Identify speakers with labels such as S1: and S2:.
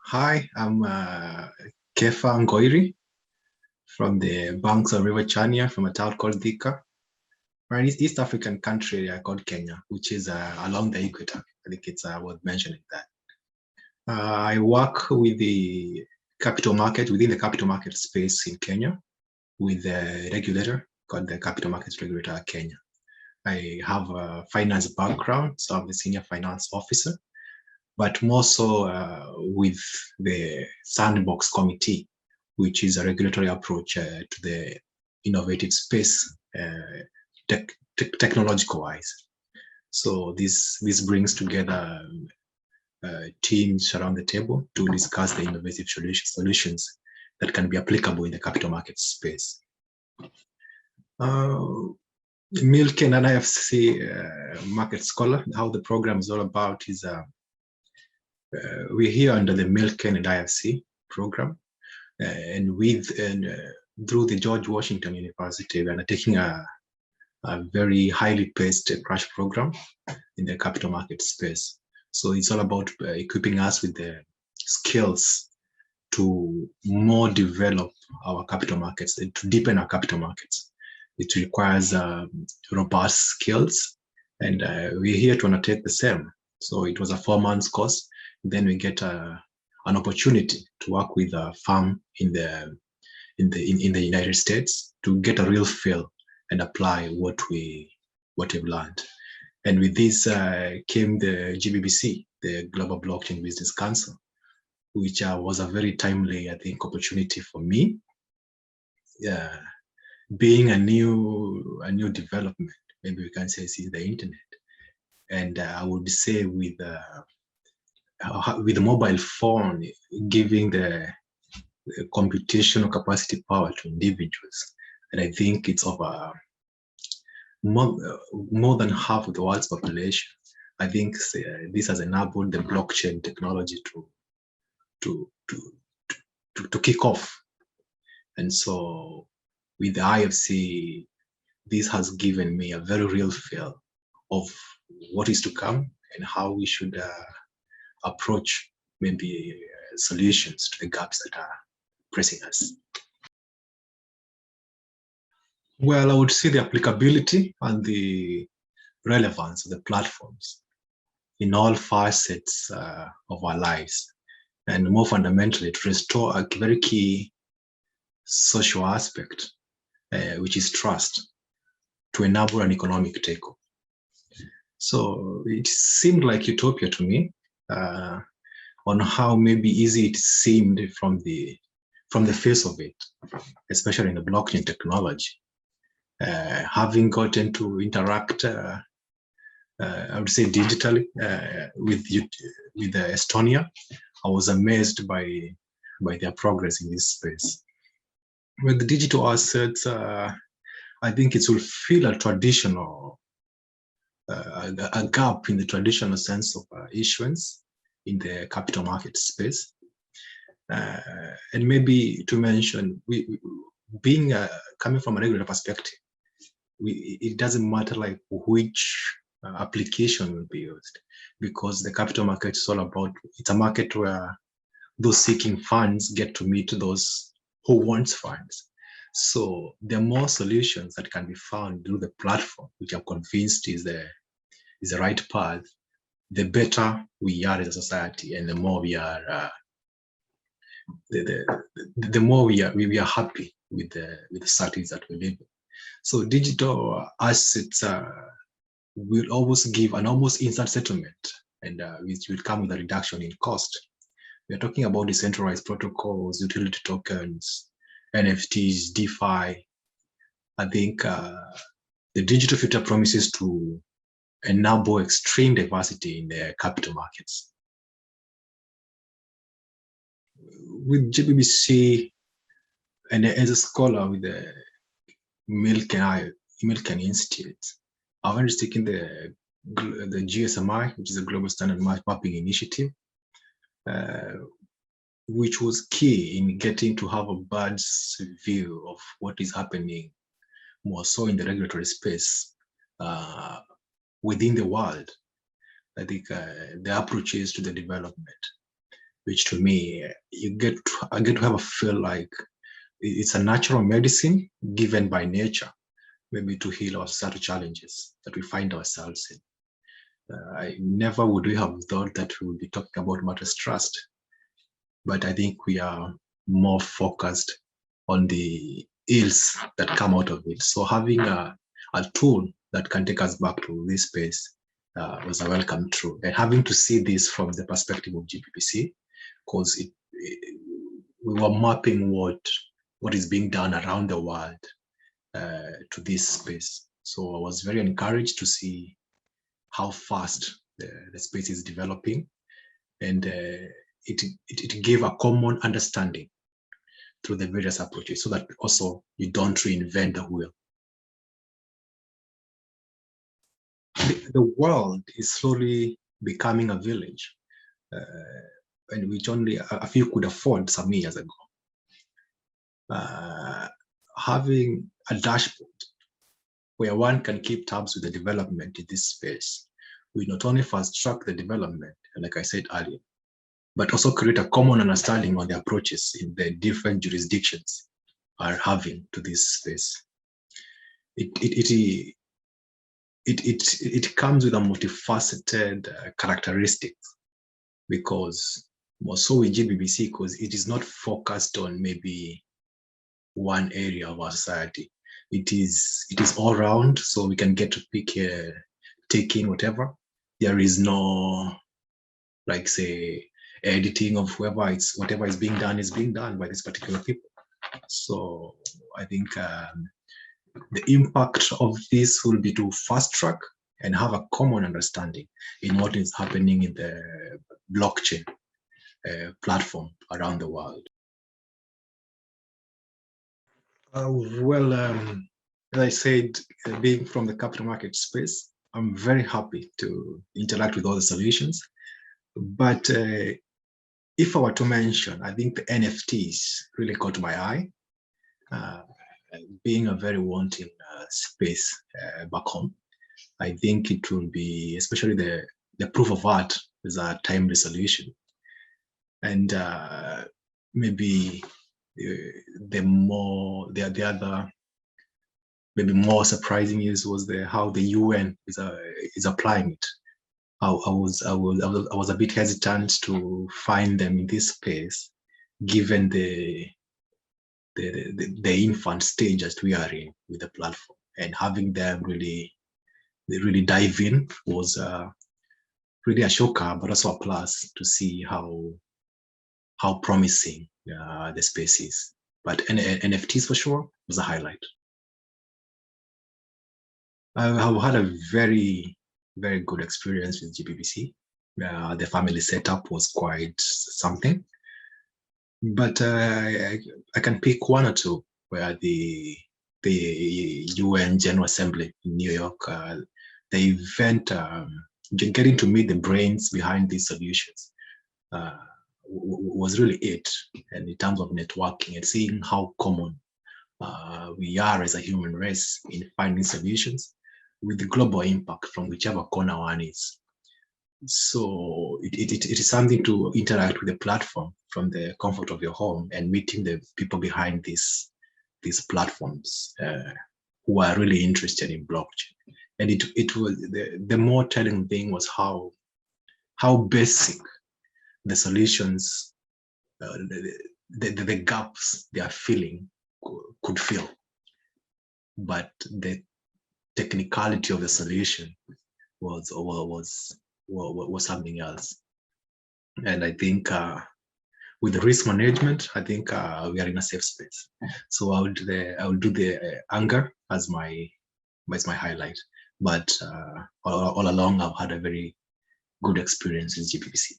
S1: Hi, I'm Kefa Ngoiri from the banks of River Chania from a town called Thika. We're an East African country called Kenya, which is along the equator. I think it's worth mentioning that. I work with the capital market, within the capital market space in Kenya, with a regulator called the Capital Markets Regulator Kenya. I have a finance background, so I'm the senior finance officer, but more so with the Sandbox Committee, which is a regulatory approach to the innovative space, technological-wise. So this brings together teams around the table to discuss the innovative solutions that can be applicable in the capital market space. Milken and IFC Market Scholar, how the program is all about is we're here under the Milken and IFC program, and through the George Washington University, we are taking a very highly paced crash program in the capital market space. So it's all about equipping us with the skills to more develop our capital markets, to deepen our capital markets. It requires robust skills, and we're here to undertake the same. So it was a 4-month course. Then we get an opportunity to work with a firm in the United States to get a real feel and apply what we've learned. And with this came the GBBC, the Global Blockchain Business Council, which was a very timely, I think, opportunity for me. Being a new development, maybe we can say, since the internet, and I would say with the mobile phone giving the computational capacity power to individuals, and I think it's over more than half of the world's population. I think this has enabled the blockchain technology to kick off. And so with the IFC, this has given me a very real feel of what is to come and how we should approach maybe solutions to the gaps that are pressing us. Well, I would say the applicability and the relevance of the platforms in all facets of our lives, and more fundamentally, to restore a very key social aspect, which is trust, to enable an economic takeover. So it seemed like utopia to me, on how maybe easy it seemed from the face of it, especially in the blockchain technology. Having gotten to interact, I would say digitally, with Estonia, I was amazed by their progress in this space. With the digital assets, I think it will fill a traditional, a gap in the traditional sense of issuance in the capital market space. And maybe to mention, being coming from a regular perspective, it doesn't matter like which application will be used, because the capital market is all about, it's a market where those seeking funds get to meet those who want funds. So there are more solutions that can be found through the platform, which I'm convinced is the right path. The better we are as a society, and the more we are, the more we are happy with the societies that we live in. So digital assets will always give an almost instant settlement, and which will come with a reduction in cost. We're talking about decentralized protocols, utility tokens, NFTs, DeFi. I think the digital future promises to enable extreme diversity in the capital markets. With GBBC, and as a scholar with the Milken Institute, I've undertaken the GSMI, which is a Global Standard Mapping Initiative, which was key in getting to have a bird's view of what is happening more so in the regulatory space within the world. I think the approaches to the development. which to me, I get to have a feel like it's a natural medicine given by nature, maybe to heal our societal challenges that we find ourselves in. I never would we have thought that we would be talking about matters trust, but I think we are more focused on the ills that come out of it. So having a tool that can take us back to this space was a welcome truth. And having to see this from the perspective of GBBC, because we were mapping what is being done around the world to this space. So I was very encouraged to see how fast the space is developing, and it gave a common understanding through the various approaches, so that also you don't reinvent the wheel. The world is slowly becoming a village, and which only a few could afford some years ago. Having a dashboard where one can keep tabs with the development in this space will not only fast track the development, like I said earlier, but also create a common understanding on the approaches in the different jurisdictions are having to this space. It comes with a multifaceted characteristics, because more so with GBBC, because it is not focused on maybe one area of our society. It is all round, so we can get to pick, take in whatever. There is no, like, say, editing of whatever is being done by these particular people. So I think the impact of this will be to fast track and have a common understanding in what is happening in the blockchain platform around the world. As I said, being from the capital market space, I'm very happy to interact with all the solutions. But if I were to mention, I think the NFTs really caught my eye. Being a very wanting space back home, I think it will be, especially the proof of art, is a timely solution. And maybe the other maybe more surprising news was how the UN is applying it. I was a bit hesitant to find them in this space, given the infant stage that we are in with the platform, and having them really dive in was really a shocker, but also a plus to see how promising the space is. But NFTs for sure was a highlight. I've had a very good experience with GBBC. The family setup was quite something, but I can pick one or two where the UN General Assembly in New York, the event, getting to meet the brains behind these solutions was really it. And in terms of networking and seeing how common we are as a human race in finding solutions with the global impact from whichever corner one is. So it is something to interact with the platform from the comfort of your home and meeting the people behind these platforms who are really interested in blockchain. And it was the more telling thing was how basic the solutions, the gaps they are filling could fill, but the technicality of the solution was something else. And I think with the risk management, I think we are in a safe space. So I will do the anger as my highlight. But all along, I've had a very good experience with GBBC.